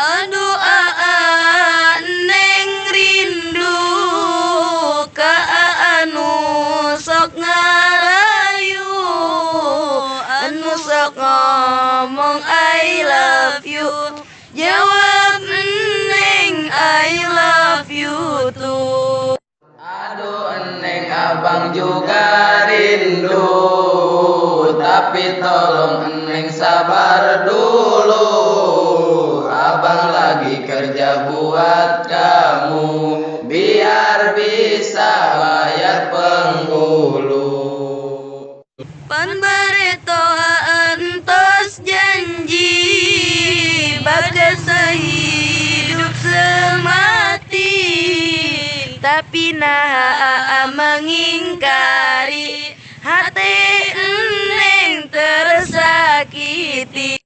Aduh neng rindu ka anu sok ngarayu, anu sok ngomong I love you. Jawab neng I love you too. Aduh neng abang juga rindu, tapi tolong neng sabar dulu. Abang lagi kerja buat kamu, biar bisa bayar penghulu. Pan baretoa entos janji, bagas sehidup semati, tapi nah mengingkari, hati neng tersakiti.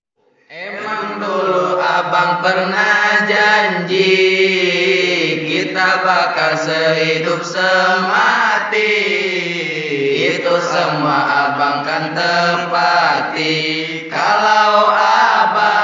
Emang dulu abang pernah janji, kita bakal sehidup semati. Itu semua abang kan tepati, kalau abang